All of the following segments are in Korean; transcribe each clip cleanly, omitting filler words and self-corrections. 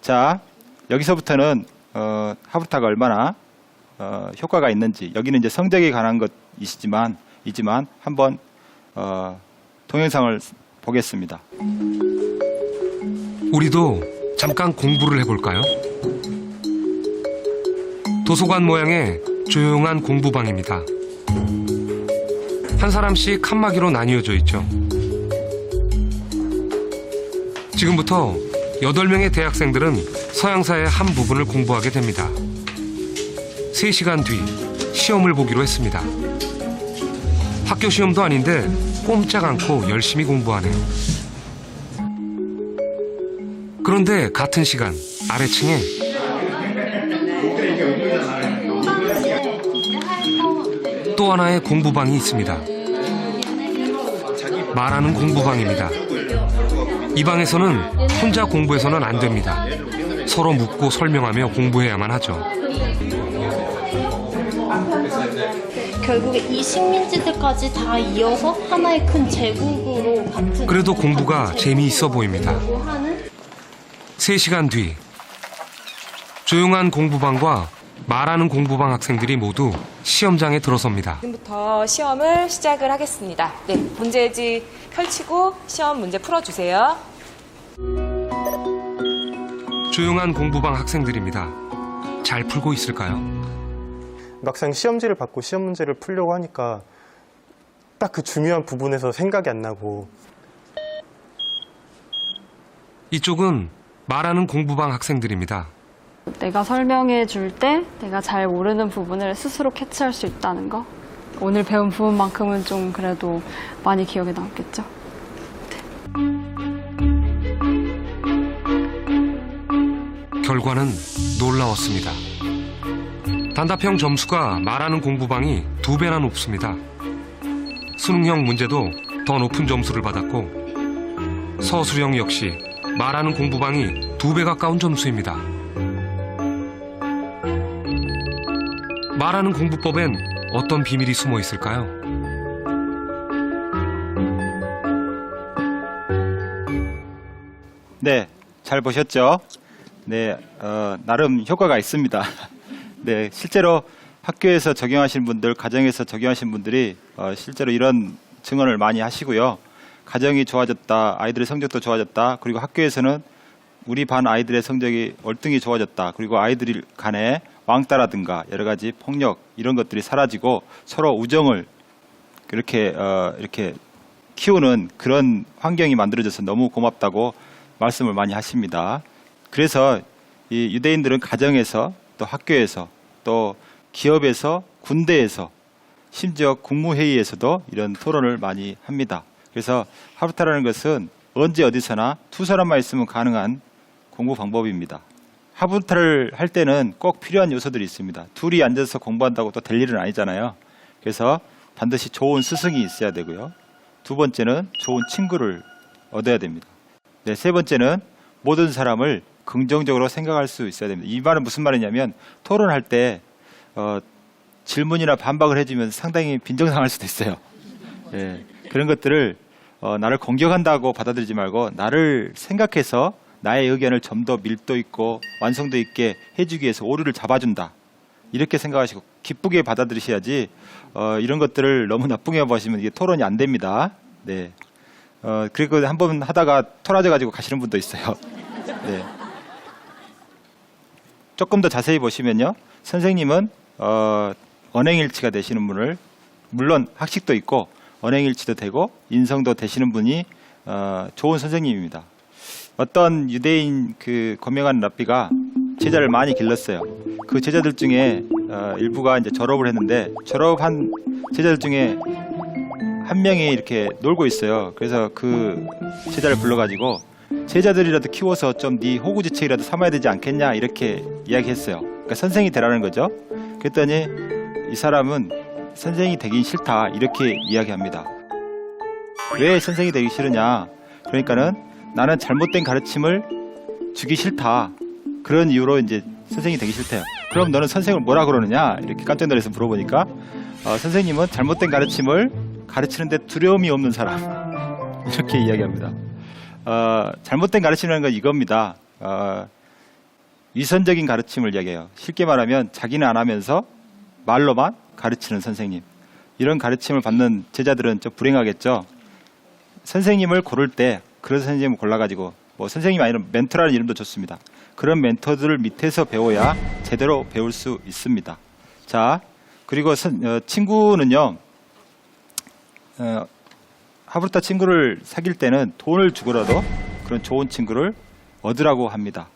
자, 여기서부터는 하브르타가 얼마나 효과가 있는지, 여기는 이제 성적에 관한 것이지만 한번 동영상을 보겠습니다. 우리도 잠깐 공부를 해볼까요? 도서관 모양의 조용한 공부방입니다. 한 사람씩 칸막이로 나뉘어져 있죠. 지금부터 8명의 대학생들은 서양사의 한 부분을 공부하게 됩니다. 3시간 뒤 시험을 보기로 했습니다. 학교 시험도 아닌데 꼼짝 않고 열심히 공부하네요. 그런데 같은 시간 아래층에 또 하나의 공부방이 있습니다. 말하는 공부방입니다. 이 방에서는 혼자 공부해서는 안 됩니다. 서로 묻고 설명하며 공부해야만 하죠. 결국에 이 식민지들까지 다 이어서 하나의 큰 제국으로 같은. 그래도 공부가 재미있어 보입니다. 3시간 뒤 조용한 공부방과 말하는 공부방 학생들이 모두 시험장에 들어섭니다. 지금부터 시험을 시작을 하겠습니다. 네, 문제지 펼치고 시험 문제 풀어주세요. 조용한 공부방 학생들입니다. 잘 풀고 있을까요? 막상 시험지를 받고 시험 문제를 풀려고 하니까 딱 그 중요한 부분에서 생각이 안 나고. 이쪽은 말하는 공부방 학생들입니다. 내가 설명해 줄 때 내가 잘 모르는 부분을 스스로 캐치할 수 있다는 거. 오늘 배운 부분만큼은 좀 그래도 많이 기억에 남겠죠. 결과는 놀라웠습니다. 단답형 점수가 말하는 공부방이 2배나 높습니다. 수능형 문제도 더 높은 점수를 받았고 서술형 역시 말하는 공부방이 2배 가까운 점수입니다. 말하는 공부법엔 어떤 비밀이 숨어 있을까요? 네, 잘 보셨죠? 네, 나름 효과가 있습니다. 네, 실제로 학교에서 적용하신 분들, 가정에서 적용하신 분들이 실제로 이런 증언을 많이 하시고요. 가정이 좋아졌다, 아이들의 성적도 좋아졌다, 그리고 학교에서는 우리 반 아이들의 성적이 월등히 좋아졌다, 그리고 아이들 간에 왕따라든가 여러 가지 폭력 이런 것들이 사라지고 서로 우정을 이렇게 키우는 그런 환경이 만들어져서 너무 고맙다고 말씀을 많이 하십니다. 그래서 이 유대인들은 가정에서 또 학교에서 또 기업에서 군대에서 심지어 국무회의에서도 이런 토론을 많이 합니다. 그래서 하브르타라는 것은 언제 어디서나 2사람만 있으면 가능한 공부 방법입니다. 하브르타를 할 때는 꼭 필요한 요소들이 있습니다. 둘이 앉아서 공부한다고 또 될 일은 아니잖아요. 그래서 반드시 좋은 스승이 있어야 되고요. 2번째는 좋은 친구를 얻어야 됩니다. 네, 3번째는 모든 사람을 긍정적으로 생각할 수 있어야 됩니다. 이 말은 무슨 말이냐면 토론할 때 질문이나 반박을 해주면 상당히 빈정상할 수도 있어요. 네, 그런 것들을 나를 공격한다고 받아들이지 말고 나를 생각해서 나의 의견을 좀 더 밀도 있고 완성도 있게 해주기 위해서 오류를 잡아준다. 이렇게 생각하시고 기쁘게 받아들이셔야지 이런 것들을 너무 나쁘게 보시면 이게 토론이 안 됩니다. 네. 그리고 한번 하다가 토라져가지고 가시는 분도 있어요. 네. 조금 더 자세히 보시면요. 선생님은 언행일치가 되시는 분을, 물론 학식도 있고 언행일치도 되고 인성도 되시는 분이 좋은 선생님입니다. 어떤 유대인 그 고명한 랍비가 제자를 많이 길렀어요. 그 제자들 중에 일부가 이제 졸업을 했는데 졸업한 제자들 중에 한 명이 이렇게 놀고 있어요. 그래서 그 제자를 불러가지고 제자들이라도 키워서 좀 네 호구지책이라도 삼아야 되지 않겠냐 이렇게 이야기했어요. 그러니까 선생이 되라는 거죠. 그랬더니 이 사람은 선생이 되긴 싫다 이렇게 이야기합니다. 왜 선생이 되기 싫으냐? 그러니까는 나는 잘못된 가르침을 주기 싫다. 그런 이유로 이제 선생이 되기 싫대요. 그럼 너는 선생을 뭐라 그러느냐? 이렇게 깜짝 놀라서 물어보니까 선생님은 잘못된 가르침을 가르치는데 두려움이 없는 사람. 이렇게 이야기합니다. 잘못된 가르침이라는 건 이겁니다. 위선적인 가르침을 이야기해요. 쉽게 말하면 자기는 안 하면서 말로만 가르치는 선생님. 이런 가르침을 받는 제자들은 좀 불행하겠죠. 선생님을 고를 때 그런 선생님을 골라가지고 뭐 선생님이 아니라 멘토라는 이름도 좋습니다. 그런 멘토들을 밑에서 배워야 제대로 배울 수 있습니다. 자, 그리고 친구는요. 하브루타 친구를 사귈 때는 돈을 주고라도 그런 좋은 친구를 얻으라고 합니다.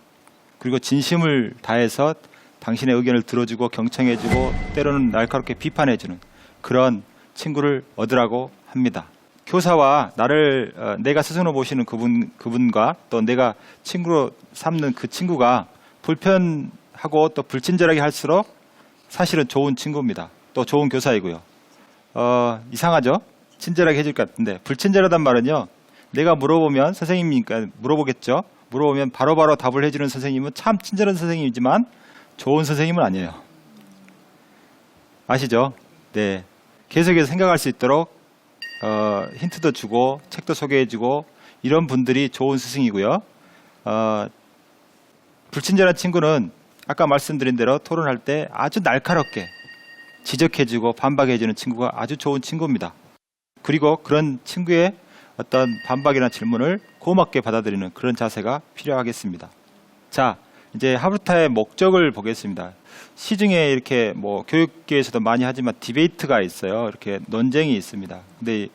그리고 진심을 다해서 당신의 의견을 들어주고 경청해주고 때로는 날카롭게 비판해주는 그런 친구를 얻으라고 합니다. 교사와 나를 내가 스승으로 보시는 그분과 또 내가 친구로 삼는 그 친구가 불편하고 또 불친절하게 할수록 사실은 좋은 친구입니다. 또 좋은 교사이고요. 이상하죠? 친절하게 해줄 것 같은데 불친절하단 말은요. 내가 물어보면 선생님이니까 물어보겠죠. 물어보면 바로바로 답을 해주는 선생님은 참 친절한 선생님이지만 좋은 선생님은 아니에요. 아시죠? 네. 계속해서 생각할 수 있도록 힌트도 주고 책도 소개해주고 이런 분들이 좋은 스승이고요. 불친절한 친구는 아까 말씀드린 대로 토론할 때 아주 날카롭게 지적해주고 반박해주는 친구가 아주 좋은 친구입니다. 그리고 그런 친구의 어떤 반박이나 질문을 고맙게 받아들이는 그런 자세가 필요하겠습니다. 자, 이제 하브루타의 목적을 보겠습니다. 시중에 이렇게 뭐 교육계에서도 많이 하지만 디베이트가 있어요. 이렇게 논쟁이 있습니다. 근데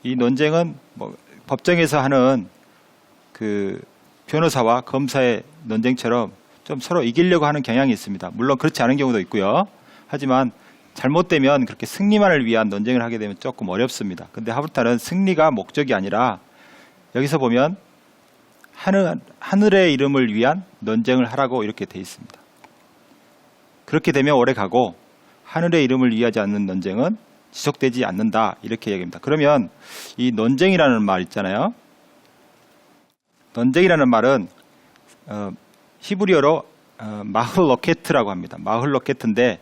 이 논쟁은 뭐 법정에서 하는 그 변호사와 검사의 논쟁처럼 좀 서로 이기려고 하는 경향이 있습니다. 물론 그렇지 않은 경우도 있고요. 하지만 잘못되면 그렇게 승리만을 위한 논쟁을 하게 되면 조금 어렵습니다. 근데 하브루타는 승리가 목적이 아니라 여기서 보면 하늘의 이름을 위한 논쟁을 하라고 이렇게 돼 있습니다. 그렇게 되면 오래 가고 하늘의 이름을 위하지 않는 논쟁은 지속되지 않는다 이렇게 얘기합니다. 그러면 이 논쟁이라는 말 있잖아요. 논쟁이라는 말은 히브리어로 마흘로케트라고 합니다. 마흘로케트인데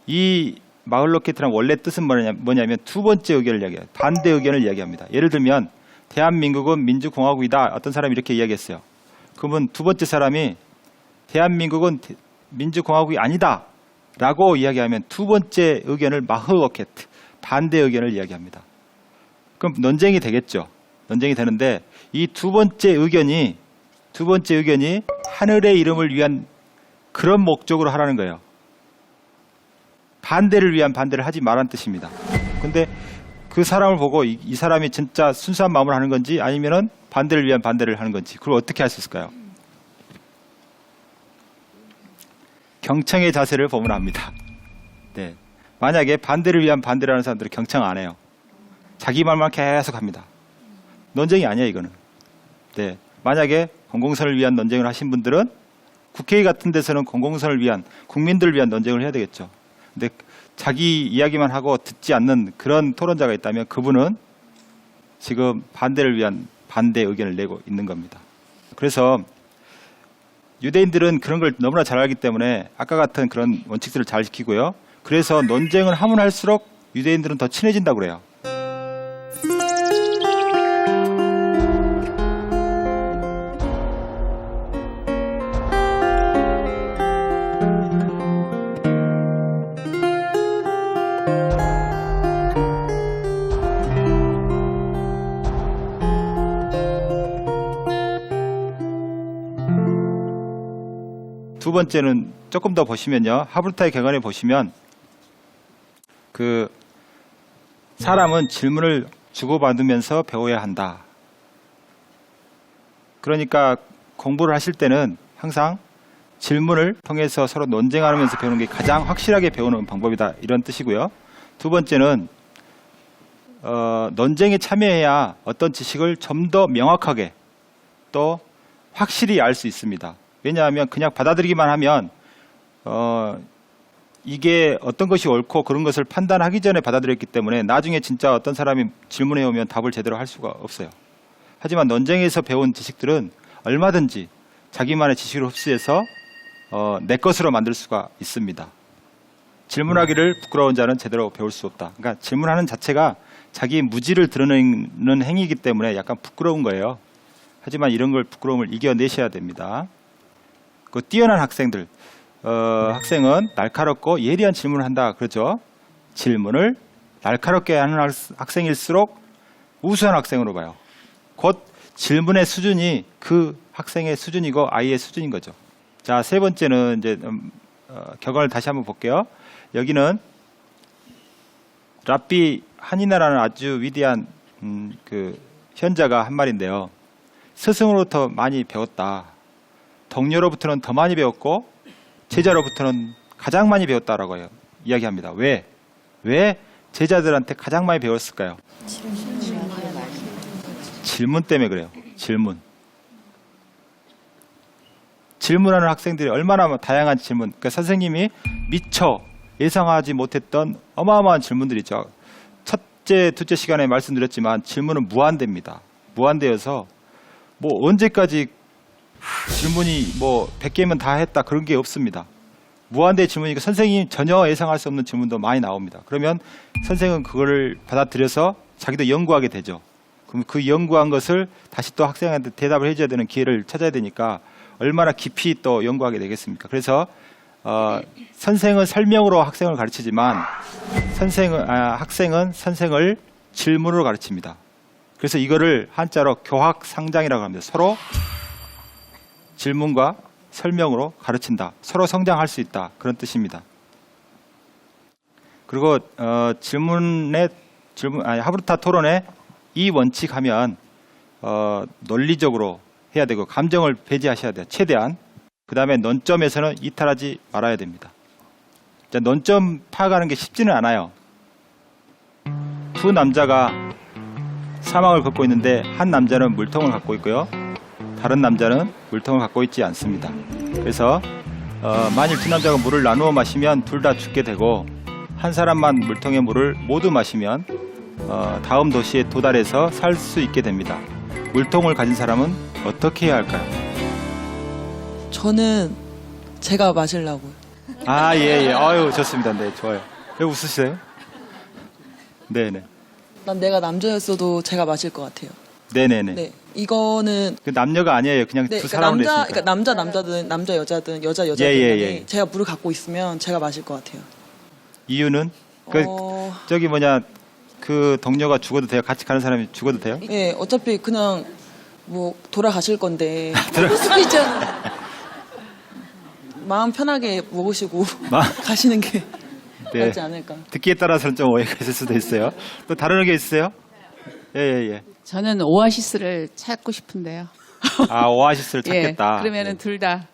이 마흘로케트란 원래 뜻은 뭐냐면 두 번째 의견을 이야기해요. 반대 의견을 이야기합니다. 예를 들면 대한민국은 민주공화국이다. 어떤 사람이 이렇게 이야기했어요. 그러면 두 번째 사람이 대한민국은 민주공화국이 아니다 라고 이야기하면 두 번째 의견을 마흘로케트, 반대 의견을 이야기합니다. 그럼 논쟁이 되겠죠. 논쟁이 되는데 이 두 번째 의견이 하늘의 이름을 위한 그런 목적으로 하라는 거예요. 반대를 위한 반대를 하지 말라는 뜻입니다. 근데 그 사람을 보고 이 사람이 진짜 순수한 마음으로 하는 건지 아니면은 반대를 위한 반대를 하는 건지 그걸 어떻게 할 수 있을까요? 경청의 자세를 보면 압니다. 네. 만약에 반대를 위한 반대를 하는 사람들은 경청 안 해요. 자기 말만 계속 합니다. 논쟁이 아니에요, 이거는. 네. 만약에 공공선을 위한 논쟁을 하신 분들은 국회의 같은 데서는 공공선을 위한 국민들을 위한 논쟁을 해야 되겠죠. 근데 자기 이야기만 하고 듣지 않는 그런 토론자가 있다면 그분은 지금 반대를 위한 반대 의견을 내고 있는 겁니다. 그래서 유대인들은 그런 걸 너무나 잘 알기 때문에 아까 같은 그런 원칙들을 잘 지키고요. 그래서 논쟁을 하면 할수록 유대인들은 더 친해진다고 그래요. 두 번째는 조금 더 보시면요. 하브루타의 객관에 보시면 그 사람은 질문을 주고받으면서 배워야 한다. 그러니까 공부를 하실 때는 항상 질문을 통해서 서로 논쟁하면서 배우는 게 가장 확실하게 배우는 방법이다. 이런 뜻이고요. 두 번째는 논쟁에 참여해야 어떤 지식을 좀 더 명확하게 또 확실히 알 수 있습니다. 왜냐하면 그냥 받아들이기만 하면 이게 어떤 것이 옳고 그런 것을 판단하기 전에 받아들였기 때문에 나중에 진짜 어떤 사람이 질문해 오면 답을 제대로 할 수가 없어요. 하지만 논쟁에서 배운 지식들은 얼마든지 자기만의 지식을 흡수해서 내 것으로 만들 수가 있습니다. 질문하기를 부끄러운 자는 제대로 배울 수 없다. 그러니까 질문하는 자체가 자기 무지를 드러내는 행위이기 때문에 약간 부끄러운 거예요. 하지만 이런 걸 부끄러움을 이겨내셔야 됩니다. 그 뛰어난 학생들, 학생은 날카롭고 예리한 질문을 한다. 그렇죠? 질문을 날카롭게 하는 학생일수록 우수한 학생으로 봐요. 곧 질문의 수준이 그 학생의 수준이고 아이의 수준인 거죠. 자, 세 번째는 이제 격언을 다시 한번 볼게요. 여기는 랍비 한이나라는 아주 위대한 그 현자가 한 말인데요. 스승으로부터 많이 배웠다. 동료로부터는 더 많이 배웠고 제자로부터는 가장 많이 배웠다라고 해요. 이야기합니다. 왜? 왜 제자들한테 가장 많이 배웠을까요? 질문 때문에 그래요. 질문하는 학생들이 얼마나 다양한 질문, 그러니까 선생님이 미처 예상하지 못했던 어마어마한 질문들이 있죠. 첫째, 둘째 시간에 말씀드렸지만 질문은 무한대입니다. 무한대여서 뭐 언제까지 질문이 뭐 100개면 다 했다 그런 게 없습니다. 무한대 질문이니까 선생님이 전혀 예상할 수 없는 질문도 많이 나옵니다. 그러면 선생은 그거를 받아들여서 자기도 연구하게 되죠. 그럼 그 연구한 것을 다시 또 학생한테 대답을 해줘야 되는 기회를 찾아야 되니까 얼마나 깊이 또 연구하게 되겠습니까? 그래서 선생은 설명으로 학생을 가르치지만 학생은 선생을 질문으로 가르칩니다. 그래서 이거를 한자로 교학상장이라고 합니다. 서로 질문과 설명으로 가르친다. 서로 성장할 수 있다. 그런 뜻입니다. 그리고 하브르타 토론에 이 원칙 하면 논리적으로 해야 되고 감정을 배제하셔야 돼요. 최대한. 그 다음에 논점에서는 이탈하지 말아야 됩니다. 자, 논점 파악하는 게 쉽지는 않아요. 두 남자가 사막을 걷고 있는데 한 남자는 물통을 갖고 있고요. 다른 남자는 물통을 갖고 있지 않습니다. 그래서 만일 두 남자가 물을 나누어 마시면 둘 다 죽게 되고 한 사람만 물통의 물을 모두 마시면 다음 도시에 도달해서 살 수 있게 됩니다. 물통을 가진 사람은 어떻게 해야 할까요? 저는 제가 마시려고요. 아, 예. 아유, 좋습니다. 네, 좋아요. 왜 웃으세요? 네네. 난 내가 남자였어도 제가 마실 것 같아요. 네네네. 네, 이거는 그 남녀가 아니에요. 그냥 네, 두 사람으로 했으니까. 그러니까 남자든 남자 여자든 여자든 예. 제가 물을 갖고 있으면 제가 마실 것 같아요. 이유는? 저기 그 동료가 죽어도 돼요? 같이 가는 사람이 죽어도 돼요? 예, 어차피 그냥 뭐 돌아가실 건데 그럴 수도 있잖아요. 마음 편하게 먹으시고 가시는 게 네. 낫지 않을까. 듣기에 따라서는 좀 오해가 있을 수도 있어요. 또 다른 의견 있으세요? 예. 저는 오아시스를 찾고 싶은데요. 아, 오아시스를 찾겠다. 예, 그러면은 둘 다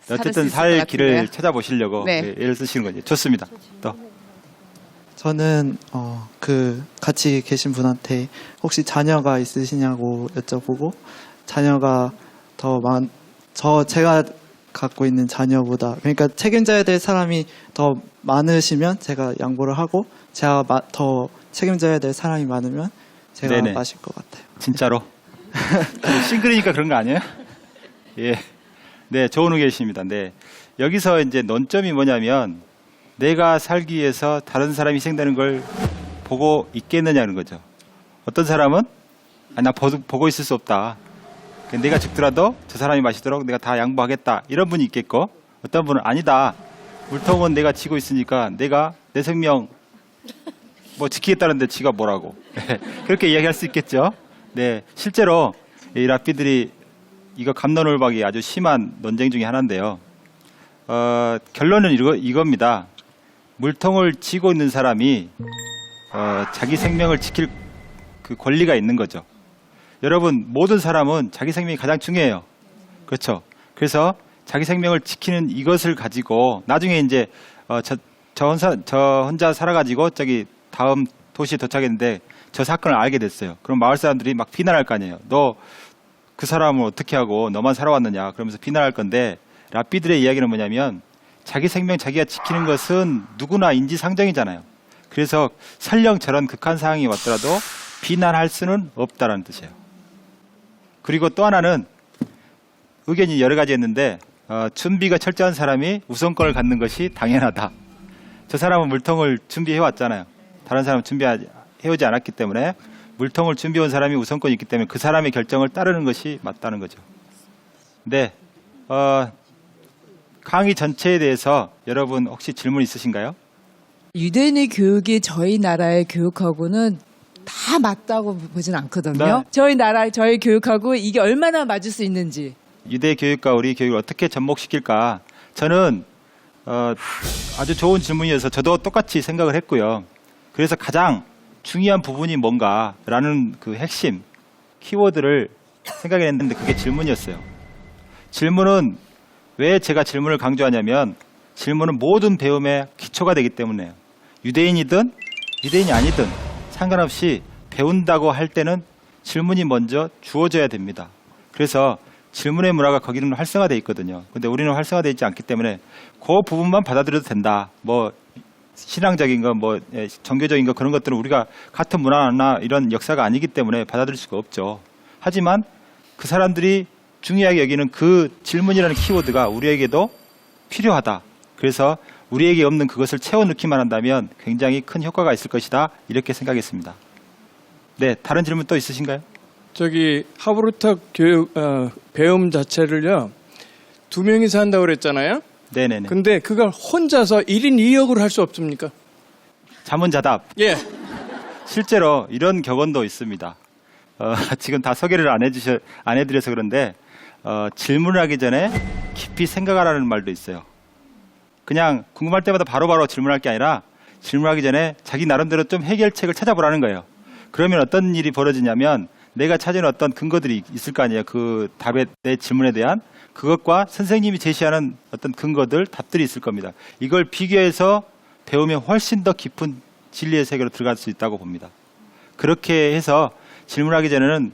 어쨌든 살 길을 찾아보시려고 네. 애를 쓰시는 거죠. 좋습니다. 또. 저는 같이 계신 분한테 혹시 자녀가 있으시냐고 여쭤보고 자녀가 제가 갖고 있는 자녀보다 그러니까 책임져야 될 사람이 더 많으시면 제가 양보를 하고 제가 더 책임져야 될 사람이 많으면 제가 네네. 마실 것 같아요. 진짜로? 싱글이니까 그런 거 아니에요? 예. 네, 좋은 의견이십니다. 네. 여기서 이제 논점이 뭐냐면 내가 살기 위해서 다른 사람이 희생되는 걸 보고 있겠느냐는 거죠. 어떤 사람은 나 보고 있을 수 없다. 내가 죽더라도 저 사람이 마시도록 내가 다 양보하겠다. 이런 분이 있겠고 어떤 분은 아니다. 물통은 내가 지고 있으니까 내가 내 생명 지키겠다는데 지가 뭐라고. 그렇게 이야기할 수 있겠죠. 네, 실제로 이 랍비들이 이거 갑론을박이 아주 심한 논쟁 중에 하나인데요. 결론은 이겁니다. 물통을 쥐고 있는 사람이 자기 생명을 지킬 그 권리가 있는 거죠. 여러분, 모든 사람은 자기 생명이 가장 중요해요. 그렇죠? 그래서 자기 생명을 지키는 이것을 가지고 나중에 이제 저 혼자 살아가지고 저기 다음 도시에 도착했는데 저 사건을 알게 됐어요. 그럼 마을 사람들이 막 비난할 거 아니에요. 너 그 사람을 어떻게 하고 너만 살아왔느냐 그러면서 비난할 건데 랍비들의 이야기는 뭐냐면 자기 생명 자기가 지키는 것은 누구나 인지상정이잖아요. 그래서 설령 저런 극한 상황이 왔더라도 비난할 수는 없다라는 뜻이에요. 그리고 또 하나는 의견이 여러 가지 있는데 준비가 철저한 사람이 우선권을 갖는 것이 당연하다. 저 사람은 물통을 준비해 왔잖아요. 다른 사람은 준비해오지 않았기 때문에 물통을 준비해온 사람이 우선권이 있기 때문에 그 사람의 결정을 따르는 것이 맞다는 거죠. 네, 강의 전체에 대해서 여러분 혹시 질문 있으신가요? 유대인의 교육이 저희 나라의 교육하고는 다 맞다고 보진 않거든요. 네. 저희 나라, 저희 교육하고 이게 얼마나 맞을 수 있는지. 유대 교육과 우리 교육을 어떻게 접목시킬까? 저는 아주 좋은 질문이어서 저도 똑같이 생각을 했고요. 그래서 가장 중요한 부분이 뭔가라는 그 핵심 키워드를 생각했는데 그게 질문이었어요. 질문은 왜 제가 질문을 강조하냐면 질문은 모든 배움의 기초가 되기 때문에요. 유대인이든 유대인이 아니든 상관없이 배운다고 할 때는 질문이 먼저 주어져야 됩니다. 그래서 질문의 문화가 거기는 활성화되어 있거든요. 근데 우리는 활성화되어 있지 않기 때문에 그 부분만 받아들여도 된다. 뭐 신앙적인 거, 뭐 종교적인 거 그런 것들은 우리가 같은 문화나 이런 역사가 아니기 때문에 받아들일 수가 없죠. 하지만 그 사람들이 중요하게 여기는 그 질문이라는 키워드가 우리에게도 필요하다. 그래서 우리에게 없는 그것을 채워 넣기만 한다면 굉장히 큰 효과가 있을 것이다. 이렇게 생각했습니다. 네, 다른 질문 또 있으신가요? 저기 하브루터 교육 배움 자체를요 2명이서 한다고 그랬잖아요. 네네네. 근데 그걸 혼자서 1인 2역으로 할 수 없습니까? 자문자답. 예. 실제로 이런 격언도 있습니다. 지금 다 소개를 안 해드려서 그런데 질문을 하기 전에 깊이 생각하라는 말도 있어요. 그냥 궁금할 때마다 바로바로 질문할 게 아니라 질문하기 전에 자기 나름대로 좀 해결책을 찾아보라는 거예요. 그러면 어떤 일이 벌어지냐면 내가 찾은 어떤 근거들이 있을 거 아니에요. 그 답에 내 질문에 대한 그것과 선생님이 제시하는 어떤 근거들, 답들이 있을 겁니다. 이걸 비교해서 배우면 훨씬 더 깊은 진리의 세계로 들어갈 수 있다고 봅니다. 그렇게 해서 질문하기 전에는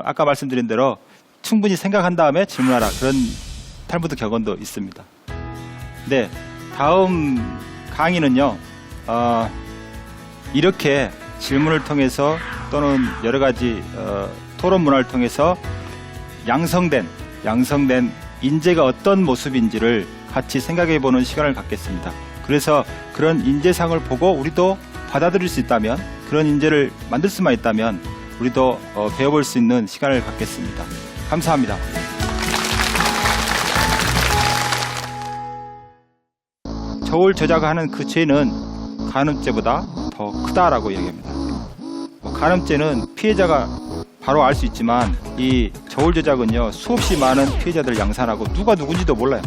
아까 말씀드린 대로 충분히 생각한 다음에 질문하라. 그런 탈무드 격언도 있습니다. 네, 다음 강의는요. 이렇게 질문을 통해서 또는 여러 가지 토론 문화를 통해서 양성된 인재가 어떤 모습인지를 같이 생각해보는 시간을 갖겠습니다. 그래서 그런 인재상을 보고 우리도 받아들일 수 있다면, 그런 인재를 만들 수만 있다면 우리도 배워볼 수 있는 시간을 갖겠습니다. 감사합니다. 저울 저작하는 그 죄는 간음죄보다 더 크다라고 이야기합니다. 간음죄는 피해자가 바로 알 수 있지만 이 저울 저작은요 수없이 많은 피해자들을 양산하고 누가 누군지도 몰라요.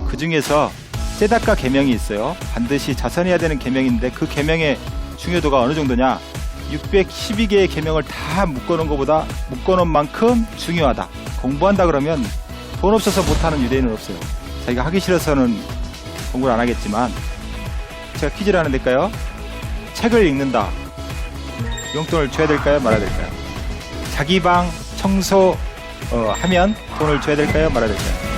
그 중에서 세다카 계명이 있어요. 반드시 자선해야 되는 계명인데 그 계명의 중요도가 어느 정도냐? 612개의 계명을 다 묶어놓은 것보다 묶어놓은 만큼 중요하다. 공부한다 그러면 돈 없어서 못하는 유대인은 없어요. 자기가 하기 싫어서는 공부를 안 하겠지만 제가 퀴즈를 하나 낼까요? 책을 읽는다. 용돈을 줘야 될까요? 말아야 될까요? 자기 방 청소 하면 돈을 줘야 될까요? 말아야 될까요?